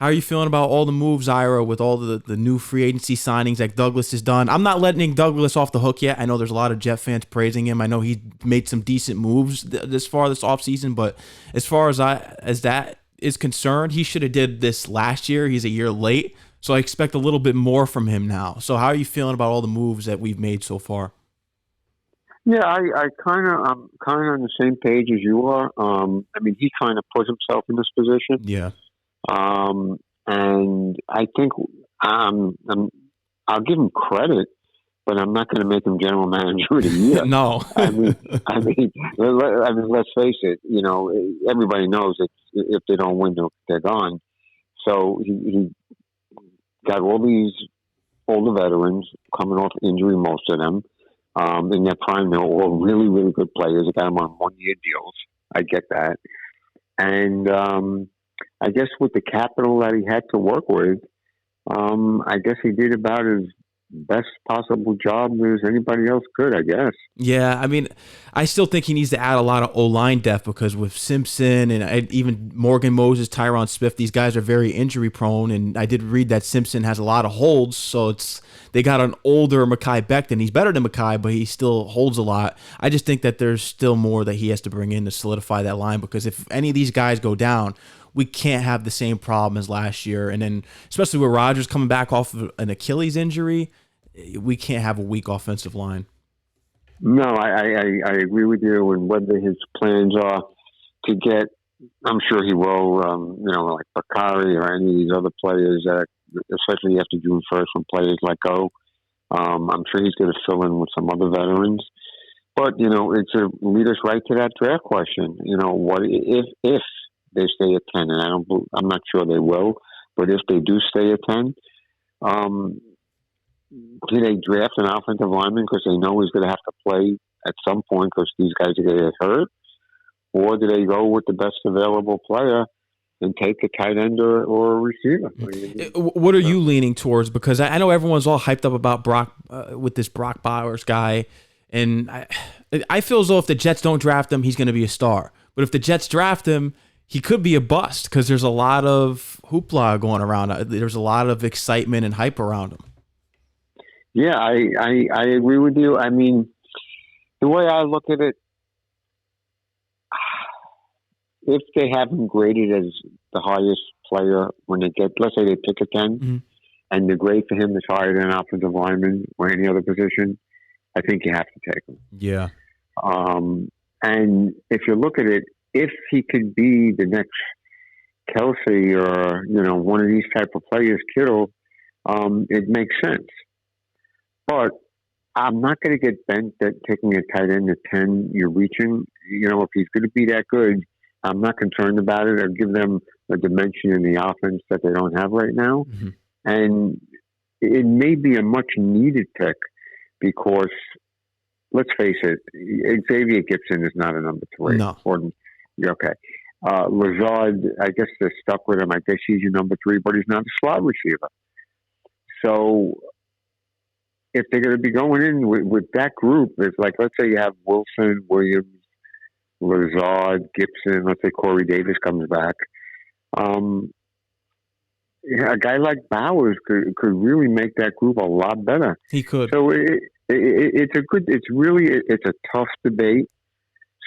How are you feeling about all the moves, Ira, with all the new free agency signings that Douglas has done? I'm not letting Douglas off the hook yet. I know there's a lot of Jet fans praising him. I know he made some decent moves this offseason, but as far as that is concerned, he should have did this last year. He's a year late, so I expect a little bit more from him now. So how are you feeling about all the moves that we've made so far? Yeah, I'm kind of on the same page as you are. I mean, he kind of put himself in this position. Yeah. And I think I'll give him credit, but I'm not going to make him general manager of the year. No. I mean, let's face it. You know, everybody knows that if they don't win, they're gone. So he got all these older veterans coming off injury, most of them. In their prime, they're all really, really good players. They got them on one-year deals. I get that. And I guess with the capital that he had to work with, I guess he did about as best possible job as anybody else could, I guess. Yeah, I mean, I still think he needs to add a lot of O-line depth because with Simpson and even Morgan Moses, Tyron Smith, these guys are very injury prone. And I did read that Simpson has a lot of holds, so they got an older Mekhi Becton. He's better than Mekhi, but he still holds a lot. I just think that there's still more that he has to bring in to solidify that line because if any of these guys go down, we can't have the same problem as last year. And then especially with Rodgers coming back off of an Achilles injury, we can't have a weak offensive line. No, I agree with you. And whether his plans are to get, I'm sure he will, like Bakari or any of these other players that, especially after June 1st when players let go, I'm sure he's going to fill in with some other veterans. But, it's a lead us right to that draft question. What if they stay at 10, and I'm not sure they will, but if they do stay at 10, do they draft an offensive lineman because they know he's going to have to play at some point because these guys are going to get hurt? Or do they go with the best available player and take a tight end or a receiver? What are you leaning towards? Because I know everyone's all hyped up about Brock with this Brock Bowers guy, and I feel as though if the Jets don't draft him, he's going to be a star. But if the Jets draft him, he could be a bust because there's a lot of hoopla going around. There's a lot of excitement and hype around him. Yeah, I agree with you. I mean, the way I look at it, if they have him graded as the highest player when they get, let's say they pick a 10, and the grade for him is higher than an offensive lineman or any other position, I think you have to take him. Yeah. And if you look at it, if he could be the next Kelsey or, one of these type of players, Kittle, it makes sense. But I'm not going to get bent at taking a tight end at 10. You're reaching. If he's going to be that good, I'm not concerned about it. I'll give them a dimension in the offense that they don't have right now. Mm-hmm. And it may be a much needed pick because, let's face it, Xavier Gibson is not a number 3. No. Okay. Lazard, I guess they're stuck with him. I guess he's your number 3, but he's not a slot receiver. So if they're going to be going in with that group, it's like, let's say you have Wilson, Williams, Lazard, Gibson, let's say Corey Davis comes back. A guy like Bowers could really make that group a lot better. He could. So it's a tough debate.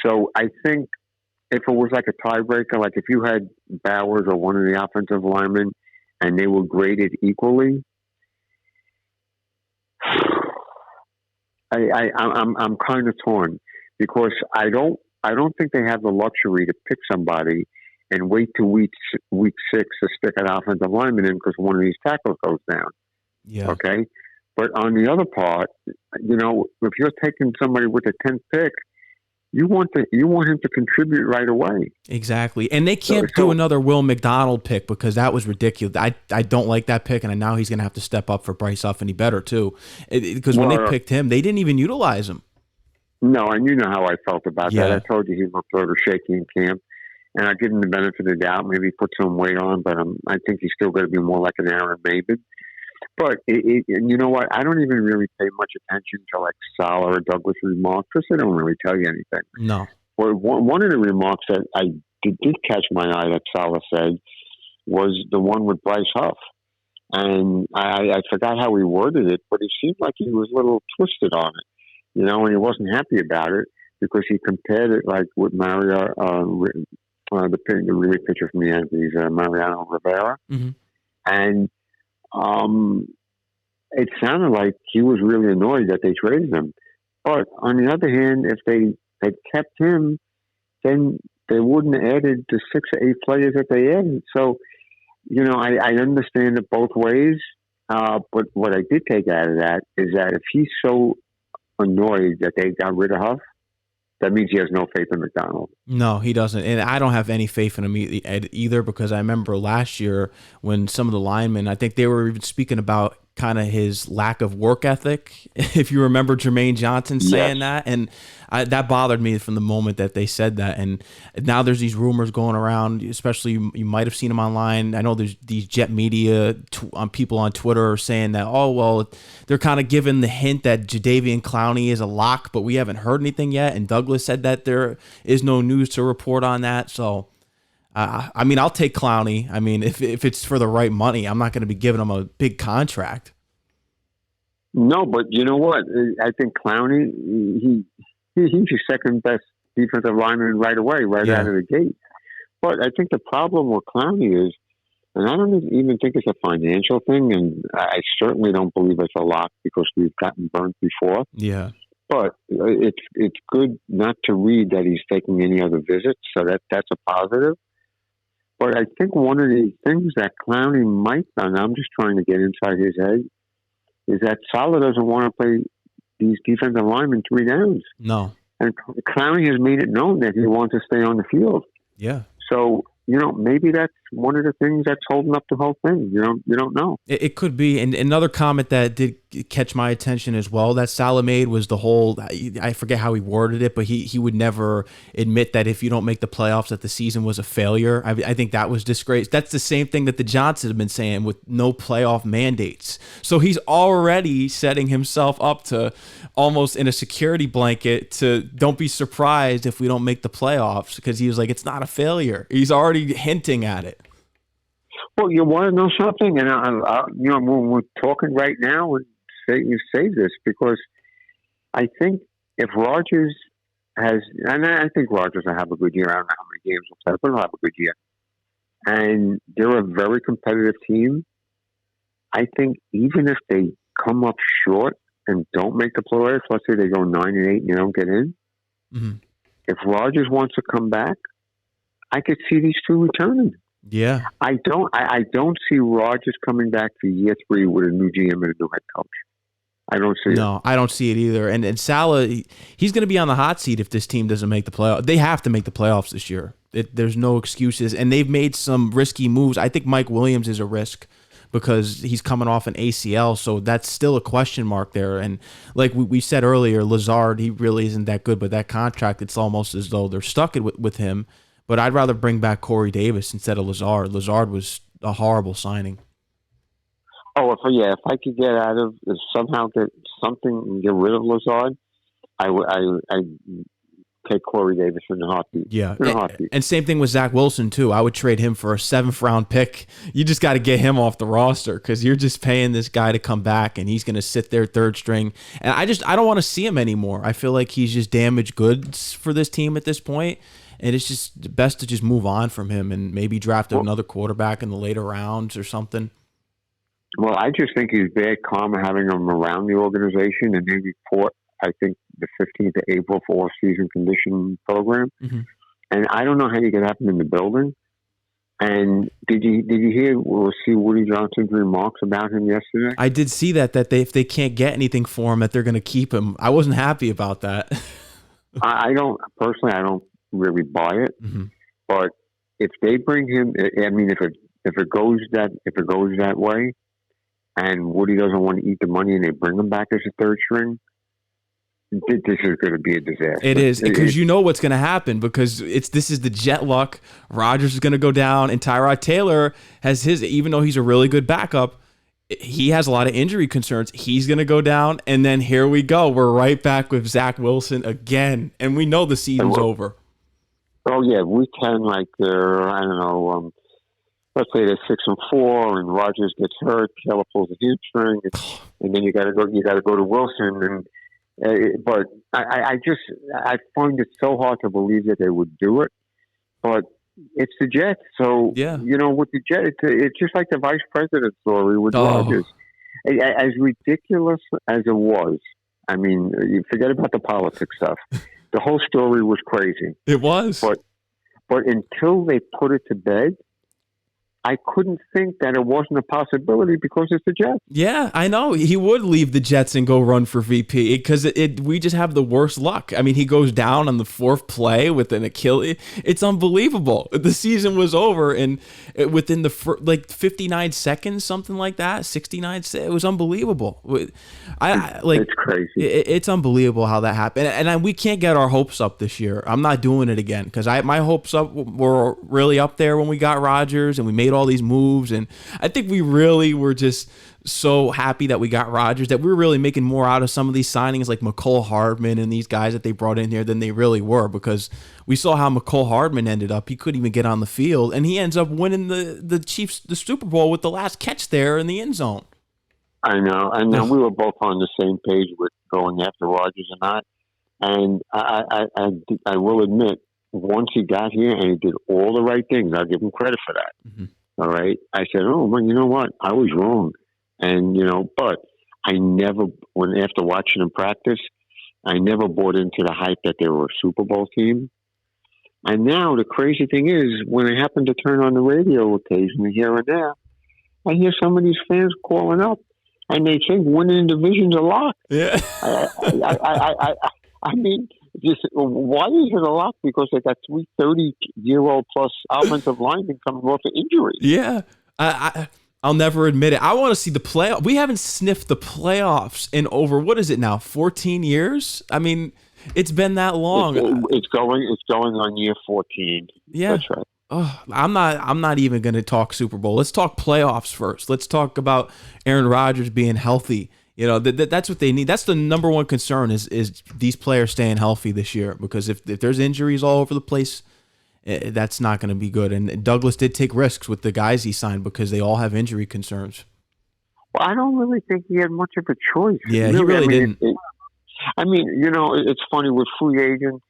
So I think if it was like a tiebreaker, like if you had Bowers or one of the offensive linemen and they were graded equally, I'm kind of torn because I don't think they have the luxury to pick somebody and wait till week 6 to stick an offensive lineman in because one of these tackles goes down. Yeah. Okay. But on the other part, if you're taking somebody with a 10th pick, you want him to contribute right away. Exactly. And they can't do another Will McDonald pick because that was ridiculous. I don't like that pick, and now he's going to have to step up for Bryce Huff, and he better too. Because when they picked him, they didn't even utilize him. No, and you know how I felt about that. I told you he looked sort of shaky in camp, and I give him the benefit of the doubt. Maybe he put some weight on, but I think he's still going to be more like an Aaron Maben. But and you know what? I don't even really pay much attention to like Saleh or Douglas' remarks because they don't really tell you anything. No. Well, one of the remarks that I did catch my eye that Saleh said was the one with Bryce Huff. And I forgot how he worded it, but it seemed like he was a little twisted on it, and he wasn't happy about it because he compared it like with Mario, the relief pitcher from the Yankees, Mariano Rivera. Mm-hmm. And it sounded like he was really annoyed that they traded him. But on the other hand, if they had kept him, then they wouldn't have added the 6 or 8 players that they added. So, I understand it both ways. But what I did take out of that is that if he's so annoyed that they got rid of Huff, that means he has no faith in McDonald. No, he doesn't. And I don't have any faith in him either, because I remember last year when some of the linemen, I think they were even speaking about kind of his lack of work ethic. If you remember Jermaine Johnson saying that, and that bothered me from the moment that they said that. And now there's these rumors going around, especially you might have seen them online. I know there's these Jet Media people on Twitter are saying that, oh, well, they're kind of giving the hint that Jadeveon Clowney is a lock, but we haven't heard anything yet. And Douglas said that there is no news to report on that. So, I mean, I'll take Clowney. I mean, if it's for the right money, I'm not going to be giving him a big contract. No, but you know what? I think Clowney, he's your second best defensive lineman right away, out of the gate. But I think the problem with Clowney is, and I don't even think it's a financial thing, and I certainly don't believe it's a lock because we've gotten burnt before. Yeah. But it's good not to read that he's taking any other visits, so that's a positive. But I think one of the things that Clowney might, and I'm just trying to get inside his head, is that Saleh doesn't want to play these defensive linemen 3 downs. No. And Clowney has made it known that he wants to stay on the field. Yeah. So, maybe that's one of the things that's holding up the whole thing. You don't know. It could be. And another comment that did catch my attention as well that Saleh made was the whole, I forget how he worded it, but he would never admit that if you don't make the playoffs that the season was a failure. I think that was disgrace. That's the same thing that the Johnsons have been saying with no playoff mandates. So he's already setting himself up to almost in a security blanket to don't be surprised if we don't make the playoffs, because he was like, it's not a failure. He's already hinting at it. Well, you want to know something, and when we're talking right now, you say this because I think if Rodgers has, and I think Rodgers will have a good year. I don't know how many games he'll play, but he'll have a good year. And they're a very competitive team. I think even if they come up short and don't make the playoffs, let's say they go 9-8 and they don't get in. Mm-hmm. If Rodgers wants to come back, I could see these two returning. Yeah, I don't see Rodgers coming back to year 3 with a new GM and a new head coach. I don't see it. No, I don't see it either. And Saleh, he's going to be on the hot seat if this team doesn't make the playoffs. They have to make the playoffs this year. There's no excuses. And they've made some risky moves. I think Mike Williams is a risk because he's coming off an ACL, so that's still a question mark there. And like we said earlier, Lazard, he really isn't that good, but that contract, it's almost as though they're stuck with him. But I'd rather bring back Corey Davis instead of Lazard. Lazard was a horrible signing. Oh, if I could somehow get something and get rid of Lazard, I take Corey Davis in a heartbeat. Yeah, and same thing with Zach Wilson too. I would trade him for a 7th-round pick. You just got to get him off the roster because you're just paying this guy to come back, and he's going to sit there 3rd string. And I don't want to see him anymore. I feel like he's just damaged goods for this team at this point. And it's just best to just move on from him and maybe draft another quarterback in the later rounds or something. Well, I just think he's bad karma having him around the organization, and they report, I think, the 15th of April for off-season condition program. Mm-hmm. And I don't know how you could happen in the building. And did you hear or see Woody Johnson's remarks about him yesterday? I did see that if they can't get anything for him, that they're going to keep him. I wasn't happy about that. I don't really buy it, mm-hmm. but if they bring him, I mean, if it goes that way, and Woody doesn't want to eat the money, and they bring him back as a 3rd string, this is going to be a disaster. It is, because you know what's going to happen, because this is the jet luck. Rodgers is going to go down, and Tyrod Taylor has his, even though he's a really good backup, he has a lot of injury concerns. He's going to go down, and then here we go. We're right back with Zach Wilson again, and we know the season's over. Oh, yeah, we can, I don't know, let's say they're 6-4, and Rodgers gets hurt, Taylor pulls a hamstring, and then you got to go to Wilson. But I find it so hard to believe that they would do it. But it's the Jets, so yeah. With the Jets, it's just like the vice president story with Rodgers. As ridiculous as it was, I mean, you forget about the politics stuff. The whole story was crazy. It was, but until they put it to bed, I couldn't think that it wasn't a possibility because it's the Jets. Yeah, I know. He would leave the Jets and go run for VP because we just have the worst luck. I mean, he goes down on the fourth play with an Achilles. It's unbelievable. The season was over, and within the 59 seconds, something like that, 69, it was unbelievable. It's crazy. It's unbelievable how that happened. And we can't get our hopes up this year. I'm not doing it again because my hopes up were really up there when we got Rodgers and we made all these moves, and I think we really were just so happy that we got Rodgers that we're really making more out of some of these signings like McCole Hardman and these guys that they brought in here than they really were, because we saw how McCole Hardman ended up. He couldn't even get on the field, and he ends up winning the Chiefs the Super Bowl with the last catch there in the end zone. I know. We were both on the same page with going after Rodgers or not, and I will admit, once he got here and he did all the right things, I'll give him credit for that. Mm-hmm. All right. I said, oh, well, you know what? I was wrong. And, but I never, after watching him practice, I never bought into the hype that they were a Super Bowl team. And now the crazy thing is, when I happen to turn on the radio occasionally here and there, I hear some of these fans calling up and they think winning division's a lock. Yeah. I mean, why is it a lock? Because they got 3 30-year-old plus offensive linemen coming off of injury. Yeah, I'll never admit it. I want to see the playoff. We haven't sniffed the playoffs in over, what is it now, 14 years? I mean, it's been that long. It's going on year 14. Yeah, that's right. Oh, I'm not even going to talk Super Bowl. Let's talk playoffs first. Let's talk about Aaron Rodgers being healthy. That's what they need. That's the number one concern is these players staying healthy this year, because if there's injuries all over the place, that's not going to be good. And Douglas did take risks with the guys he signed because they all have injury concerns. Well, I don't really think he had much of a choice. Yeah, he really didn't. It's funny with free agents.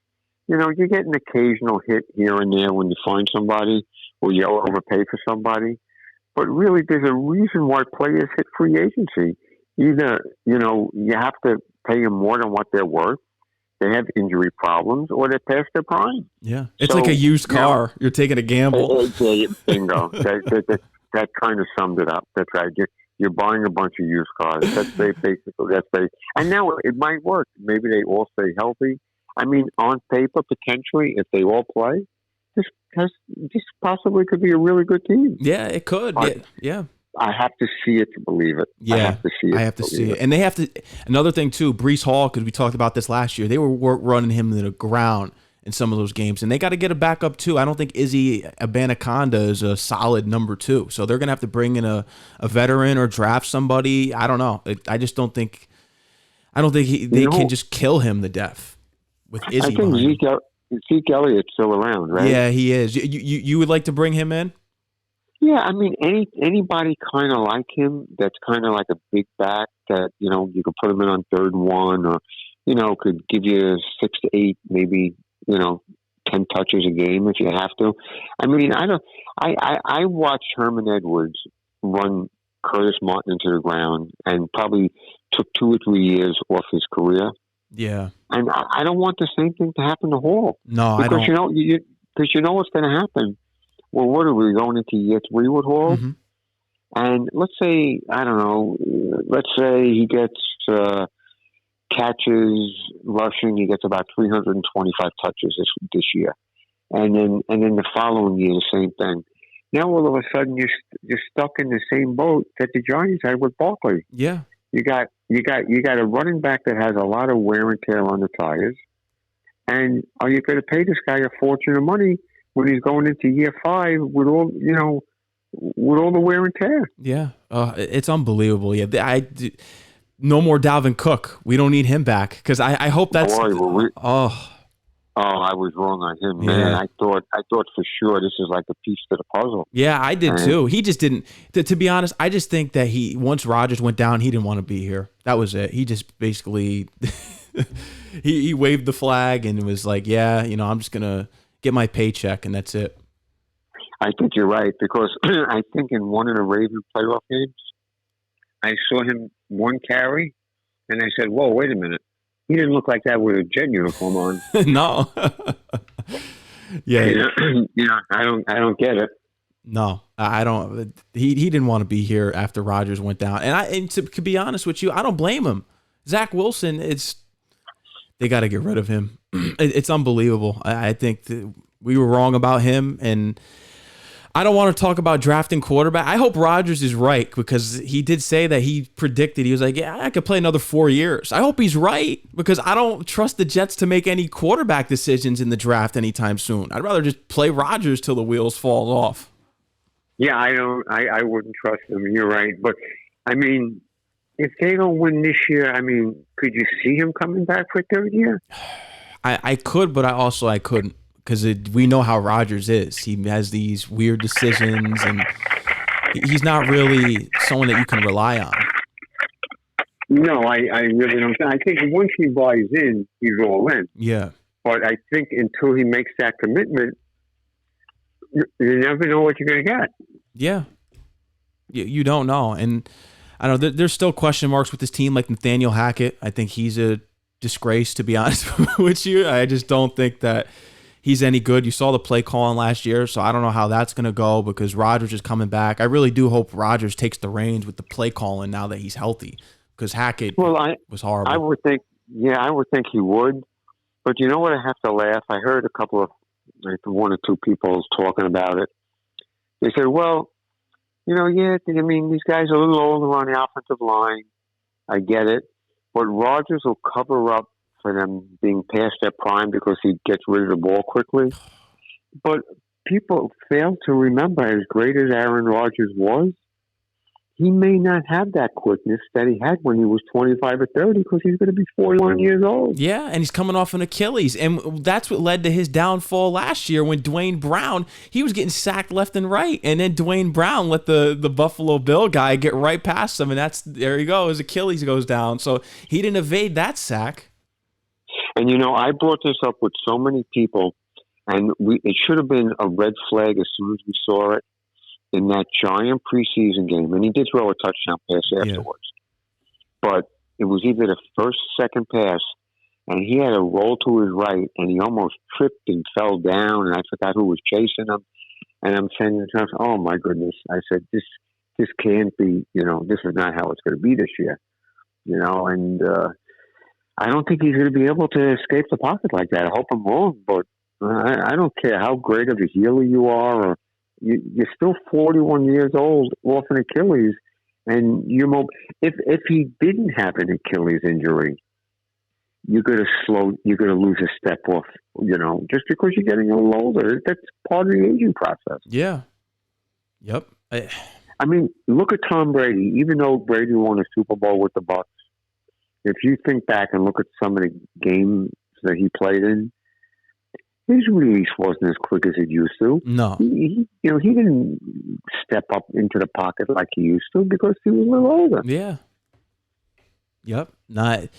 You get an occasional hit here and there when you find somebody or you overpay for somebody. But really, there's a reason why players hit free agency. Either, you have to pay them more than what they're worth. They have injury problems, or they're past their prime. Yeah. It's like a used car. You're taking a gamble. Bingo. That kind of summed it up. That's right. You're buying a bunch of used cars. That's basically. And now it might work. Maybe they all stay healthy. I mean, on paper, potentially, if they all play, this possibly could be a really good team. Yeah, it could. Yeah. I have to see it to believe it. Yeah, I have to see it. And they have to. Another thing too, Breece Hall, because we talked about this last year. They were running him to the ground in some of those games, and they got to get a backup too. I don't think Izzy Abanaconda is a solid number 2, so they're gonna have to bring in a veteran or draft somebody. I don't know. I just don't think. I don't think they can just kill him to death with Izzy. I think Zeke Elliott's still around, right? Yeah, he is. You would like to bring him in? Yeah, I mean, anybody kind of like him that's kind of like a big back that, you could put him in on 3rd and 1 or, could give you 6 to 8, maybe, 10 touches a game if you have to. I mean, I watched Herman Edwards run Curtis Martin into the ground and probably took 2 or 3 years off his career. Yeah. And I don't want the same thing to happen to Hall. No, because, I don't. Because you know what's going to happen. Well, what are we going into year 3 with Hall? Mm-hmm. And let's say, I don't know, he gets catches, rushing, he gets about 325 touches this year. And then the following year, the same thing. Now, all of a sudden, you're stuck in the same boat that the Giants had with Barkley. Yeah. You got a running back that has a lot of wear and tear on the tires. And are you going to pay this guy a fortune of money when he's going into year 5 with all the wear and tear? Yeah, it's unbelievable. Yeah, no more Dalvin Cook. We don't need him back because I hope that's. Oh, I was wrong on him, man. Yeah. I thought for sure this is like a piece to the puzzle. Yeah, I did And too. He just didn't. To be honest, I just think that once Rodgers went down, he didn't want to be here. That was it. He just basically he waved the flag and was like, "Yeah, I'm just gonna get my paycheck and that's it." I think you're right because I think in one of the Raven playoff games, I saw him one carry, and I said, "Whoa, wait a minute! He didn't look like that with a Jet uniform on." No. Yeah. I don't get it. No, I don't. He didn't want to be here after Rodgers went down, and to be honest with you, I don't blame him. Zach Wilson, they got to get rid of him. It's unbelievable. I think that we were wrong about him, and I don't want to talk about drafting quarterback. I hope Rodgers is right because he did say that he predicted. He was like, yeah, I could play another 4 years. I hope he's right because I don't trust the Jets to make any quarterback decisions in the draft anytime soon. I'd rather just play Rodgers till the wheels fall off. Yeah, I wouldn't trust him. You're right, but I mean, if they don't win this year, I mean, could you see him coming back for a third year? I could, but I couldn't because we know how Rodgers is. He has these weird decisions, and he's not really someone that you can rely on. No, I really don't. I think once he buys in, he's all in. Yeah. But I think until he makes that commitment, you never know what you're going to get. Yeah. You don't know. And I don't know, there's still question marks with this team like Nathaniel Hackett. I think he's a disgrace, to be honest with you. I just don't think that he's any good. You saw the play calling last year, so I don't know how that's going to go because Rodgers is coming back. I really do hope Rodgers takes the reins with the play calling now that he's healthy because Hackett was horrible. I would think he would. But you know what? I have to laugh. I heard a couple of, like one or two people talking about it. They said, well, yeah, I mean, these guys are a little older on the offensive line. I get it. But Rodgers will cover up for them being past their prime because he gets rid of the ball quickly. But people fail to remember, as great as Aaron Rodgers was, he may not have that quickness that he had when he was 25 or 30 because he's going to be 41 years old. Yeah, and he's coming off an Achilles. And that's what led to his downfall last year when Dwayne Brown, he was getting sacked left and right. And then Dwayne Brown let the Buffalo Bill guy get right past him. And there you go, his Achilles goes down. So he didn't evade that sack. And, I brought this up with so many people, and it should have been a red flag as soon as we saw it in that giant preseason game. And he did throw a touchdown pass afterwards. Yeah. But it was either the first, second pass, and he had a roll to his right, and he almost tripped and fell down, and I forgot who was chasing him. And I'm saying to myself, oh, my goodness. I said, this can't be, this is not how it's going to be this year. And I don't think he's going to be able to escape the pocket like that. I hope I'm wrong, but I don't care how great of a healer you are, or you're still 41 years old off an Achilles, and if he didn't have an Achilles injury, you're going to lose a step off, just because you're getting a little older. That's part of the aging process. Yeah. Yep. I mean, look at Tom Brady. Even though Brady won a Super Bowl with the Bucs, if you think back and look at some of the games that he played in, his release wasn't as quick as it used to. No. He didn't step up into the pocket like he used to because he was a little older. Yeah. Yep. I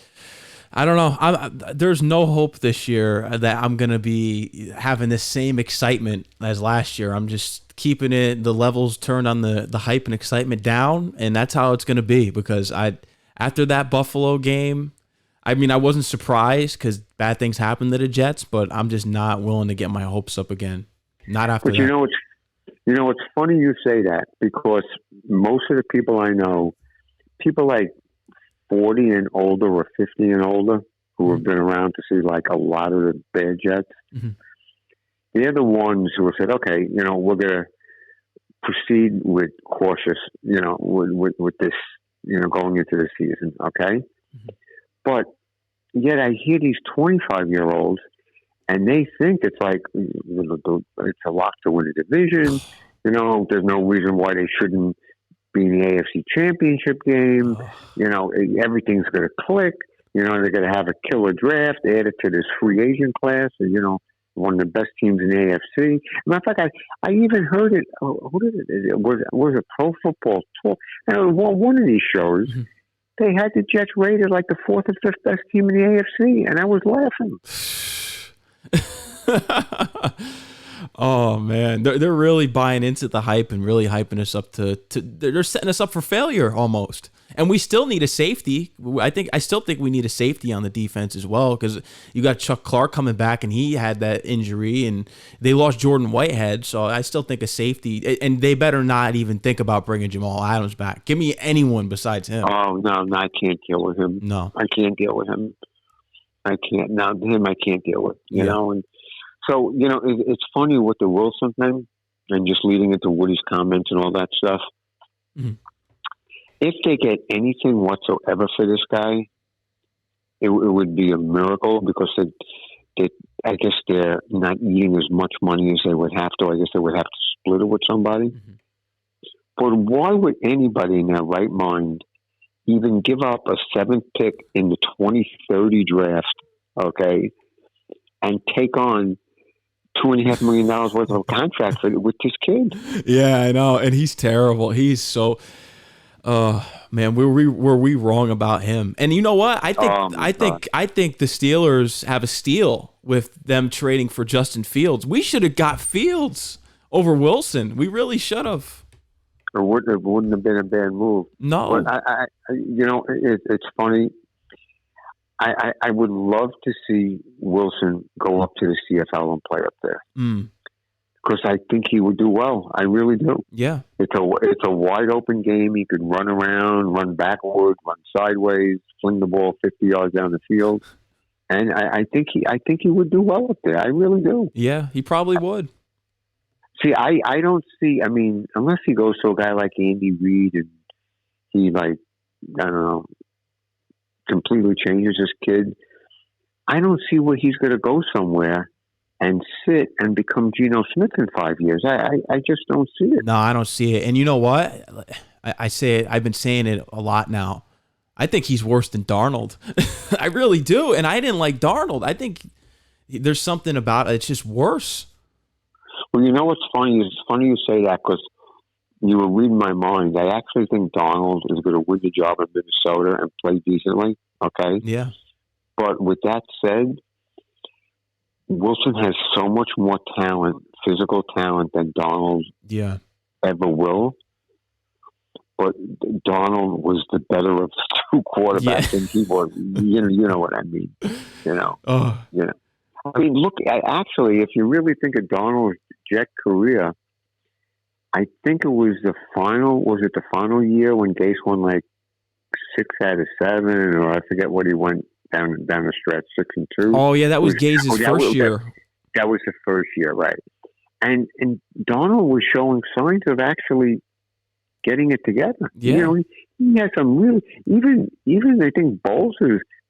don't know. There's no hope this year that I'm going to be having the same excitement as last year. I'm just keeping the levels turned on the hype and excitement down, and that's how it's going to be because after that Buffalo game, I mean, I wasn't surprised because bad things happened to the Jets, but I'm just not willing to get my hopes up again. Not after that. But it's funny you say that because most of the people I know, people like 40 and older or 50 and older who have been around to see like a lot of the bad Jets, they're the ones who have said, okay, we're going to proceed with cautious, with this, going into the season, okay? But yet I hear these 25-year-olds, and they think it's like it's a lock to win a division. There's no reason why they shouldn't be in the AFC Championship game. Everything's going to click. You know, they're going to have a killer draft added to this free agent class. And, you know, one of the best teams in the AFC. Matter of fact, I even heard it. Who did it? Was it Pro Football Talk? And one of these shows, they had the Jets rated like the 4th or 5th best team in the AFC, and I was laughing. Oh man, they're really buying into the hype and really hyping us up to they're setting us up for failure almost. And we still need a safety. I still think we need a safety on the defense as well, because you got Chuck Clark coming back and he had that injury, and they lost Jordan Whitehead. So I still think a safety, and they better not even think about bringing Jamal Adams back. Give me anyone besides him. Oh no, I can't deal with him. No, I can't deal with him. I can't. Now him, I can't deal with. You know, and so you know, it's funny with the Wilson thing, and just leading into Woody's comments and all that stuff. Mm-hmm. If they get anything whatsoever for this guy, it would be a miracle, because I guess they're not eating as much money as they would have to. I guess they would have to split it with somebody. Mm-hmm. But why would anybody in their right mind even give up a 7th pick in the 2030 draft, okay, and take on $2.5 million worth of a contract with this kid? Yeah, I know, and he's terrible. He's so. Man, were we wrong about him? And you know what? I think the Steelers have a steal with them trading for Justin Fields. We should have got Fields over Wilson. We really should have. It wouldn't have been a bad move. No, but you know, it's funny. I would love to see Wilson go up to the CFL and play up there. Because I think he would do well. I really do. Yeah. It's a wide open game. He could run around, run backward, run sideways, fling the ball 50 yards down the field. And I think he would do well up there. I really do. Yeah, he probably would. See, I don't see, I mean, unless he goes to a guy like Andy Reid and he, like, I don't know, completely changes his kid, I don't see where he's going to go somewhere and sit and become Geno Smith in 5 years. I just don't see it. No, I don't see it. And you know what? I say it. I've been saying it a lot now. I think he's worse than Darnold. I really do. And I didn't like Darnold. I think there's something about it. It's just worse. Well, you know what's funny? It's funny you say that, because you were reading my mind. I actually think Darnold is going to win the job in Minnesota and play decently. Okay? Yeah. But with that said, Wilson has so much more talent, physical talent, than Darnold ever will. But Darnold was the better of the two quarterbacks, and he was. You know what I mean? You know. You know. I mean, look. Actually, if you really think of Darnold's Jet career, I think it was the final. Was it the final year when Gase won like 6 out of 7, or I forget what he went down the stretch, 6-2. Oh yeah, that was Gaze's first year. That was the first year, right? And Darnold was showing signs of actually getting it together. Yeah. You know, he had some really even I think Bowles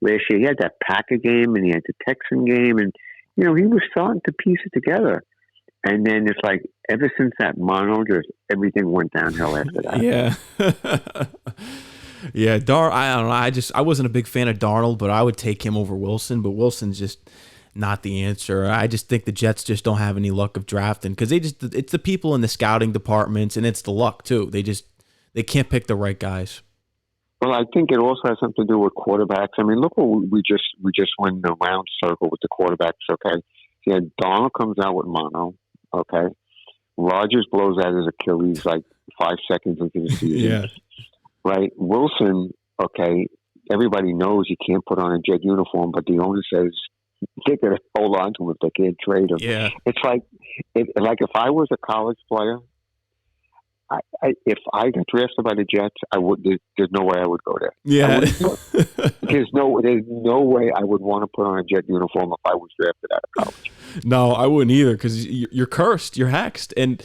last year. He had that Packer game and he had the Texan game, and you know he was starting to piece it together. And then it's like ever since that mono, just everything went downhill after that. Yeah. Yeah, I don't know. I wasn't a big fan of Darnold, but I would take him over Wilson. But Wilson's just not the answer. I just think the Jets just don't have any luck of drafting, because it's the people in the scouting departments, and it's the luck too. They can't pick the right guys. Well, I think it also has something to do with quarterbacks. I mean, look what we just went in the round circle with the quarterbacks. Okay, yeah, Darnold comes out with mono. Okay, Rodgers blows out his Achilles like 5 seconds into the season. Yeah. Right, Wilson. Okay, everybody knows he can't put on a Jet uniform, but the owner says they're going to hold on to him if they can't trade him. Yeah, it's like if I was a college player, if I got drafted by the Jets, I would. There's no way I would go there. Yeah, there's no way I would want to put on a Jet uniform if I was drafted out of college. No, I wouldn't either, because you're cursed, you're hexed, and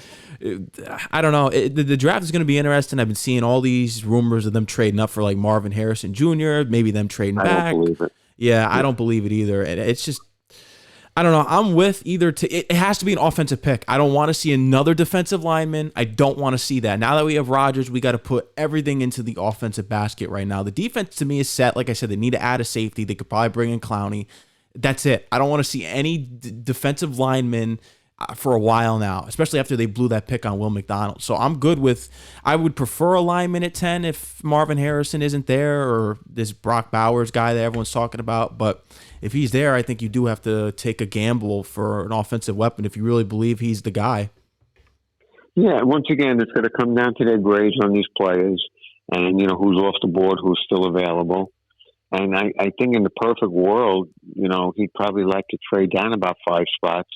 I don't know. The draft is going to be interesting. I've been seeing all these rumors of them trading up for like Marvin Harrison Jr., maybe them trading back. I don't believe it. Yeah, I don't believe it either. And it's just, I don't know. I'm with either. It has to be an offensive pick. I don't want to see another defensive lineman. I don't want to see that. Now that we have Rodgers, we got to put everything into the offensive basket right now. The defense to me is set. Like I said, they need to add a safety. They could probably bring in Clowney. That's it. I don't want to see any defensive linemen for a while now, especially after they blew that pick on Will McDonald. So I'm good with, I would prefer a lineman at 10 if Marvin Harrison isn't there or this Brock Bowers guy that everyone's talking about. But if he's there, I think you do have to take a gamble for an offensive weapon if you really believe he's the guy. Yeah, once again, it's going to come down to their grades on these players and, who's off the board, who's still available. And I think in the perfect world, he'd probably like to trade down about 5 spots,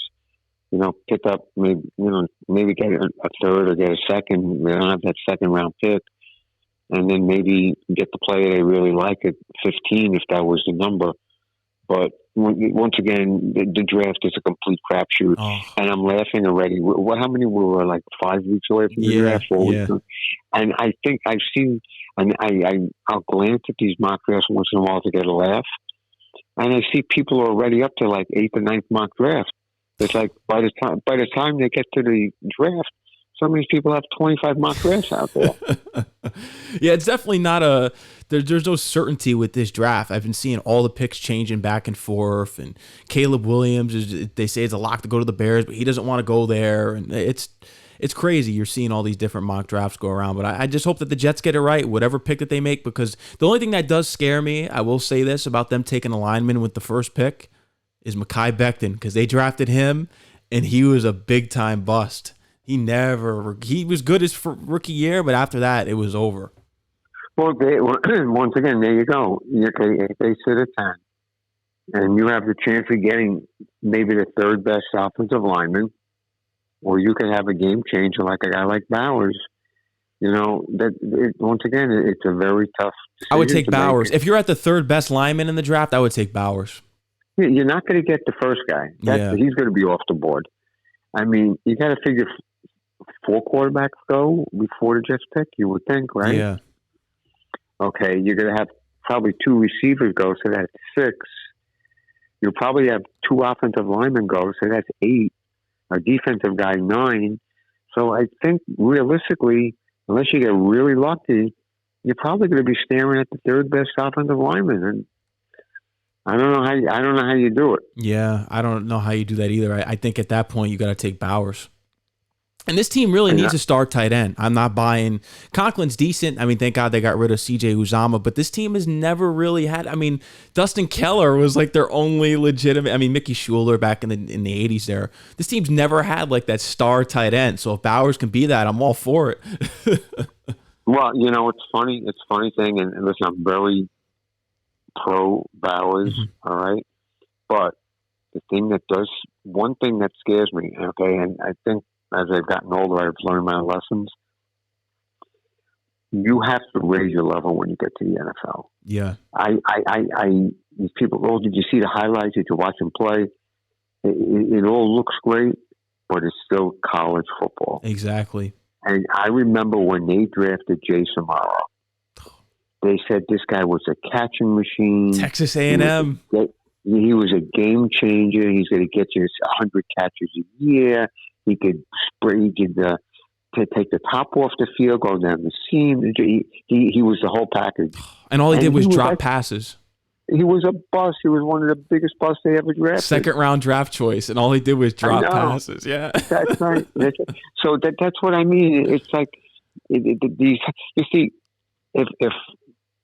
pick up maybe get a third or get a second. They don't have that second round pick. And then maybe get the player they really like at 15 if that was the number. But once again, the draft is a complete crapshoot. Oh. And I'm laughing already. How many were like 5 weeks away from the draft? 4 weeks? And I think I've seen, and I'll glance at these mock drafts once in a while to get a laugh. And I see people are already up to like 8th or 9th mock draft. It's like by the time they get to the draft, some of these people have 25 mock drafts out there. Yeah, it's definitely not there's no certainty with this draft. I've been seeing all the picks changing back and forth, and Caleb Williams they say it's a lock to go to the Bears, but he doesn't want to go there, and it's crazy. You're seeing all these different mock drafts go around, but I just hope that the Jets get it right, whatever pick that they make, because the only thing that does scare me, I will say this about them taking a lineman with the first pick, is Mekhi Becton, because they drafted him, and he was a big-time bust. He was good his rookie year, but after that, it was over. Well, once again, there you go. Okay, if they sit at 10, and you have the chance of getting maybe the third best offensive lineman, or you could have a game changer like a guy like Bowers. Once again, it's a very tough decision. I would take Bowers. If you're at the third best lineman in the draft, I would take Bowers. You're not going to get the first guy. He's going to be off the board. I mean, you got to figure 4 quarterbacks go before the Jets pick, you would think, right? Yeah. Okay, you're going to have probably 2 receivers go, so that's 6. You'll probably have 2 offensive linemen go, so that's 8. A defensive guy, 9. So I think realistically, unless you get really lucky, you're probably going to be staring at the third best offensive lineman. And I don't know how you do it. Yeah, I don't know how you do that either. I think at that point you got to take Bowers. And this team really needs a star tight end. I'm not buying. Conklin's decent. I mean, thank God they got rid of C.J. Uzomah, but this team has never really had. I mean, Dustin Keller was like their only legitimate. I mean, Mickey Schuler back in the 80s there. This team's never had like that star tight end. So if Bowers can be that, I'm all for it. Well, it's funny. It's a funny thing. And listen, I'm very pro Bowers, all right? But one thing that scares me, okay, and I think as I've gotten older, I've learned my lessons. You have to raise your level when you get to the NFL. Yeah. These people, did you see the highlights? Did you watch them play? It all looks great, but it's still college football. Exactly. And I remember when they drafted Jason Morrow, they said this guy was a catching machine. Texas A&M. He was a game changer. He's going to get you 100 catches a year. He could take the top off the field, go down the seam. He was the whole package. And all he did was drop passes. He was a bust. He was one of the biggest busts they ever drafted. 2nd round draft choice, and all he did was drop passes. Yeah, that's right. So that's what I mean. It's like these. You see, if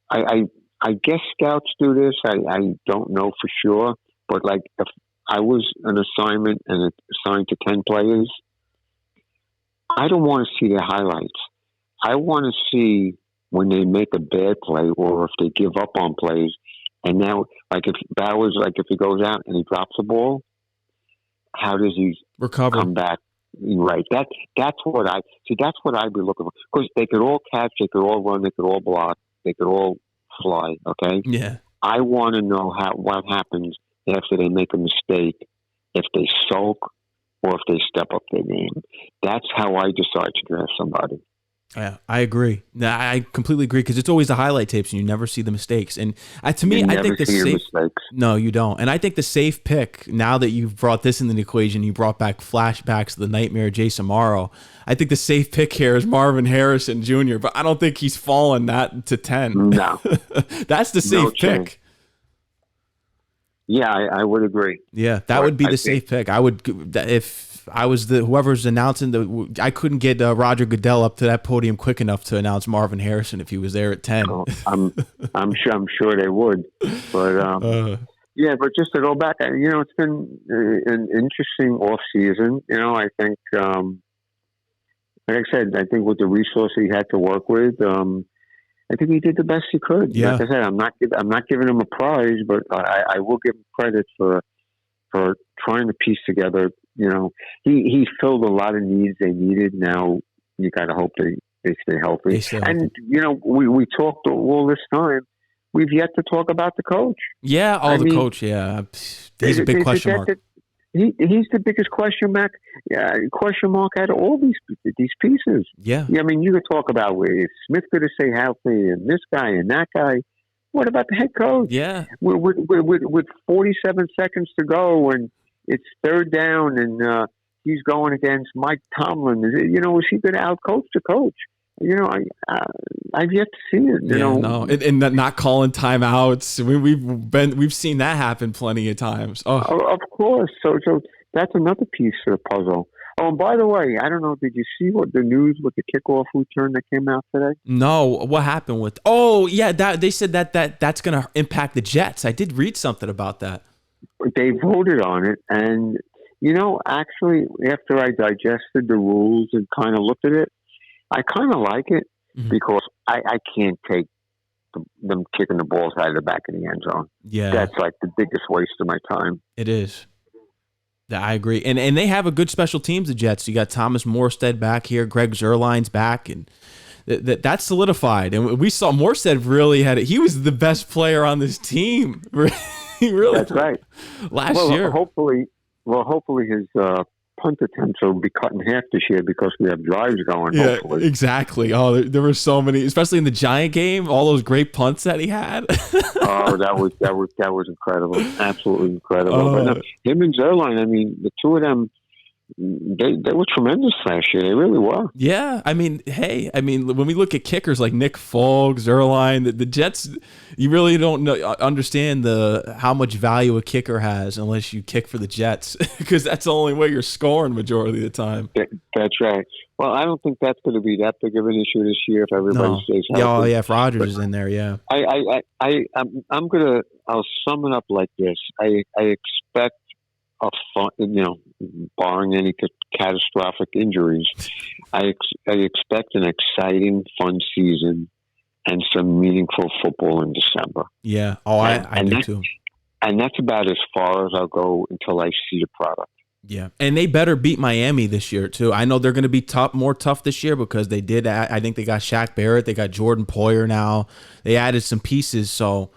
I guess scouts do this. I don't know for sure, but like if I was an assignment and assigned to 10 players, I don't want to see their highlights. I want to see when they make a bad play or if they give up on plays. And now, like if Bowers, like if he goes out and he drops the ball, how does he recover? Come back? Right. That's what I'd be looking for. Because they could all catch, they could all run, they could all block, they could all fly. Okay. Yeah. I want to know what happens after they make a mistake, if they sulk or if they step up their game. That's how I decide to draft somebody. Yeah, I agree. I completely agree because it's always the highlight tapes and you never see the mistakes. And to me, You I never think the see your safe. mistakes. No, you don't. And I think the safe pick, now that you've brought this into the equation, you brought back flashbacks of the nightmare of Jason Morrow. I think the safe pick here is Marvin Harrison Jr., but I don't think he's fallen that to 10. No, That's the no safe chance. pick. Yeah, I would agree. Yeah, that But would be I the think safe pick. I would, if I was the whoever's announcing I couldn't get Roger Goodell up to that podium quick enough to announce Marvin Harrison if he was there at 10. I'm sure they would, but yeah. But just to go back, it's been an interesting off season. I think, like I said, I think with the resources he had to work with, I think he did the best he could. Yeah. Like I said, I'm not giving him a prize, but I will give him credit for trying to piece together. He filled a lot of needs they needed. Now you got to hope they stay healthy. And we talked all this time. We've yet to talk about the coach. Yeah, coach. Yeah, he's a big question mark. He's the biggest question mark out of all these pieces. Yeah. I mean, you could talk about where Smith going to stay healthy and this guy and that guy. What about the head coach? Yeah. With 47 seconds to go and it's third down and he's going against Mike Tomlin. Is he going to outcoach the coach? I've yet to see it. No, and not calling timeouts. We've seen that happen plenty of times. Oh, of course. So that's another piece of the puzzle. Oh, and by the way, I don't know. Did you see what the news with the kickoff return that came out today? No, what happened with? Oh, yeah, they said that's going to impact the Jets. I did read something about that. They voted on it, and actually, after I digested the rules and kind of looked at it, I kind of like it because I can't take them kicking the balls out of the back of the end zone. Yeah, that's like the biggest waste of my time. It is. I agree, and they have a good special teams. The Jets. You got Thomas Morstead back here, Greg Zuerlein's back, and that's solidified. And we saw Morstead really had it. He was the best player on this team. He really. That's right. Last year, hopefully his punt attempts will be cut in half this year because we have drives going. Yeah, hopefully. Exactly. Oh, there were so many, especially in the Giant game. All those great punts that he had. Oh, that was incredible. Absolutely incredible. But no, him and Zuerlein, I mean, the two of them, they were tremendous last year. They really were. Yeah. I mean, when we look at kickers like Nick Folk, Zuerlein, the Jets, you really don't understand how much value a kicker has unless you kick for the Jets, because that's the only way you're scoring majority of the time. That's right. Well, I don't think that's going to be that big of an issue this year if everybody stays healthy. Oh, yeah, if Rodgers is in there, yeah. I'll sum it up like this. I expect a fun, barring any catastrophic injuries, I expect an exciting, fun season and some meaningful football in December. Yeah. Oh, I do too. And that's about as far as I'll go until I see the product. Yeah, and they better beat Miami this year too. I know they're going to be more tough this year because they did. I think they got Shaq Barrett, they got Jordan Poyer now. They added some pieces, so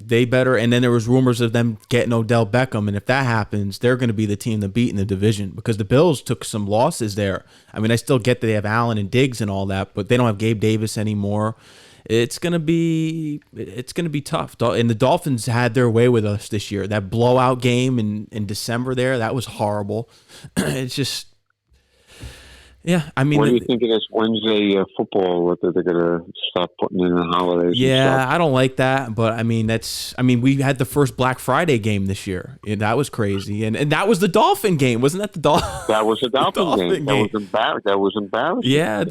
they better. And then there was rumors of them getting Odell Beckham, and if that happens, they're going to be the team to beat in the division because the Bills took some losses there. I mean, I still get that they have Allen and Diggs and all that, but they don't have Gabe Davis anymore. It's gonna be tough. And the Dolphins had their way with us this year. That blowout game in December there, that was horrible. It's just, yeah. I mean, what do you think of this Wednesday football? Whether they're gonna stop putting in the holidays? Yeah, I don't like that, but I mean, we had the first Black Friday game this year. And that was crazy, and that was the Dolphin game, wasn't that the Dolphin? That was the Dolphin game. That was embarrassing. Yeah,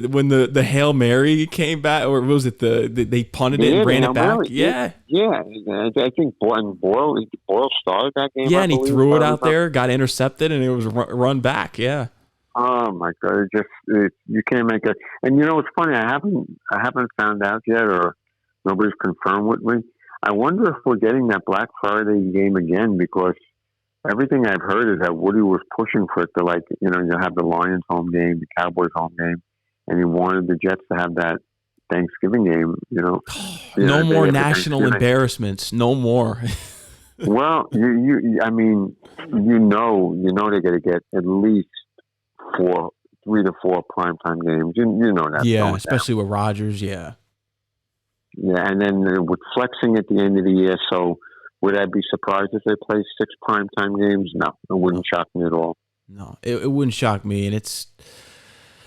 when the Hail Mary came back, or was it they punted it and ran it back? Yeah. Yeah, I think Boyle started that game. Yeah, and he threw it out there, got intercepted, and it was run back. Yeah. Oh my God! You can't make it. And it's funny. I haven't found out yet, or nobody's confirmed with me. I wonder if we're getting that Black Friday game again, because everything I've heard is that Woody was pushing for it to you have the Lions home game, the Cowboys home game, and he wanted the Jets to have that Thanksgiving game. No more national embarrassments. No more. Well, I mean, they're going to get at least 3 to 4 primetime games. You know that. Yeah, especially with Rodgers. Yeah. Yeah, and then with flexing at the end of the year, so would I be surprised if they play 6 primetime games? No, it wouldn't shock me at all. No, it wouldn't shock me, and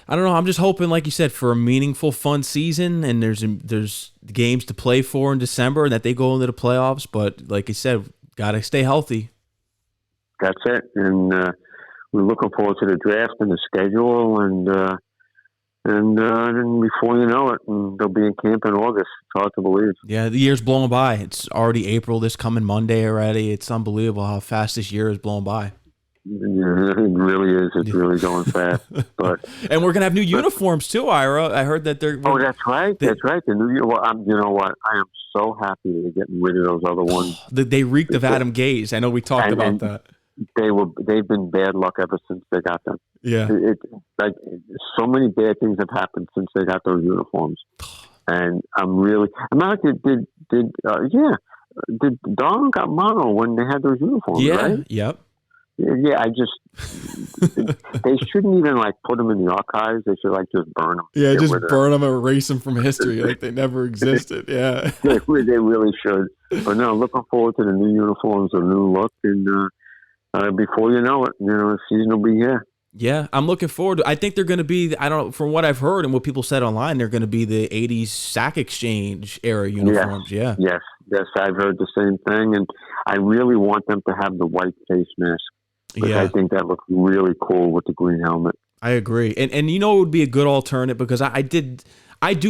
I don't know. I'm just hoping, like you said, for a meaningful, fun season, and there's games to play for in December, and that they go into the playoffs. But like you said, gotta stay healthy. That's it, and we're looking forward to the draft and the schedule, and then before you know it, they'll be in camp in August. It's hard to believe. Yeah, the year's blown by. It's already April this coming Monday already. It's unbelievable how fast this year is blown by. Yeah, it really is. It's really going fast. But and we're gonna have new uniforms too, Ira. I heard that they're. Oh, that's right. That's right. The new. Well, you know what? I am so happy they're getting rid of those other ones. They reeked of Adam Gase. I know we talked about that. They've been bad luck ever since they got them. Yeah. Like so many bad things have happened since they got those uniforms, and I'm not. Did Darwin got mono when they had those uniforms? Yeah. Right? Yep. Yeah, they shouldn't even like put them in the archives. They should like just burn them. Yeah, just burn them and erase them from history like they never existed. Yeah, they really should. But no, looking forward to the new uniforms, a new look, and before you know it, the season will be here. Yeah, I'm looking forward to. I think they're going to be. I don't know, from what I've heard and what people said online, they're going to be the '80s Sack Exchange era uniforms. Yes, yes, I've heard the same thing, and I really want them to have the white face mask. Yeah, I think that looks really cool with the green helmet. I agree, and it would be a good alternative because I do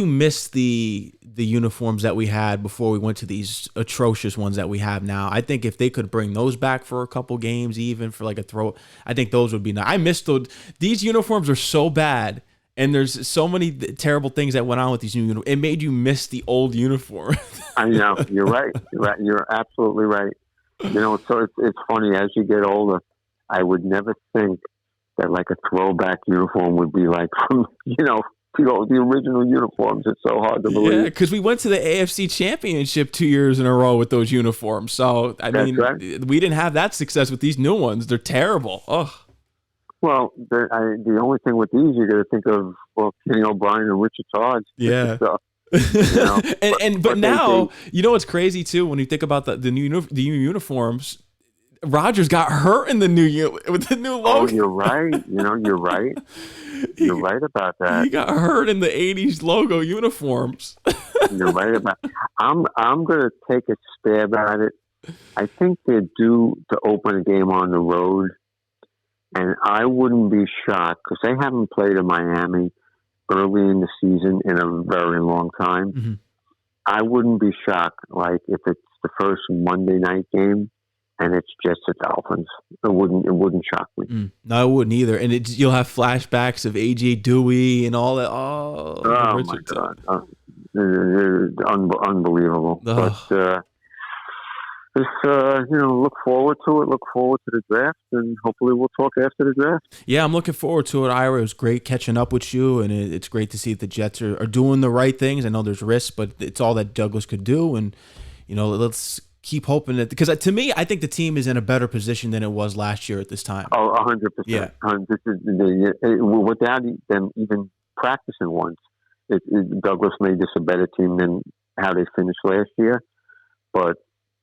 miss the uniforms that we had before we went to these atrocious ones that we have now. I think if they could bring those back for a couple games, even for like a throw, I think those would be nice. I miss those. These uniforms are so bad, and there's so many terrible things that went on with these new uniforms. It made you miss the old uniform. I know. You're right. You're absolutely right. So it's funny as you get older. I would never think that like a throwback uniform would be like from the original uniforms. It's so hard to believe. Yeah, because we went to the AFC Championship 2 years in a row with those uniforms. So I mean, we didn't have that success with these new ones. They're terrible. Ugh. Well, the only thing with these you got to think of Kenny O'Brien and Richard Todd. Yeah. But now what's crazy too when you think about the new uniforms. Rodgers got hurt in the with the new logo. Oh, you're right. You're right. You're right about that. He got hurt in the '80s logo uniforms. You're right about. I'm going to take a stab at it. I think they're due to open a game on the road, and I wouldn't be shocked because they haven't played in Miami early in the season in a very long time. Mm-hmm. I wouldn't be shocked, like if it's the first Monday night game. And it's just the Dolphins. It wouldn't shock me. No, it wouldn't either. And you'll have flashbacks of AJ Dewey and all that. Oh my God, unbelievable. But look forward to it. Look forward to the draft, and hopefully we'll talk after the draft. Yeah, I'm looking forward to it, Ira. It was great catching up with you, and it's great to see that the Jets are doing the right things. I know there's risks, but it's all that Douglas could do, and let's keep hoping that, because to me, I think the team is in a better position than it was last year at this time. Oh, 100%. Yeah. Without them even practicing once, Douglas made this a better team than how they finished last year. But,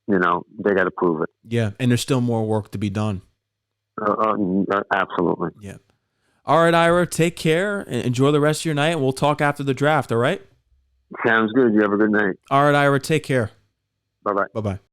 they got to prove it. Yeah, and there's still more work to be done. Absolutely. Yeah. All right, Ira, take care and enjoy the rest of your night, and we'll talk after the draft, all right? Sounds good. You have a good night. All right, Ira, take care. Bye-bye. Bye-bye.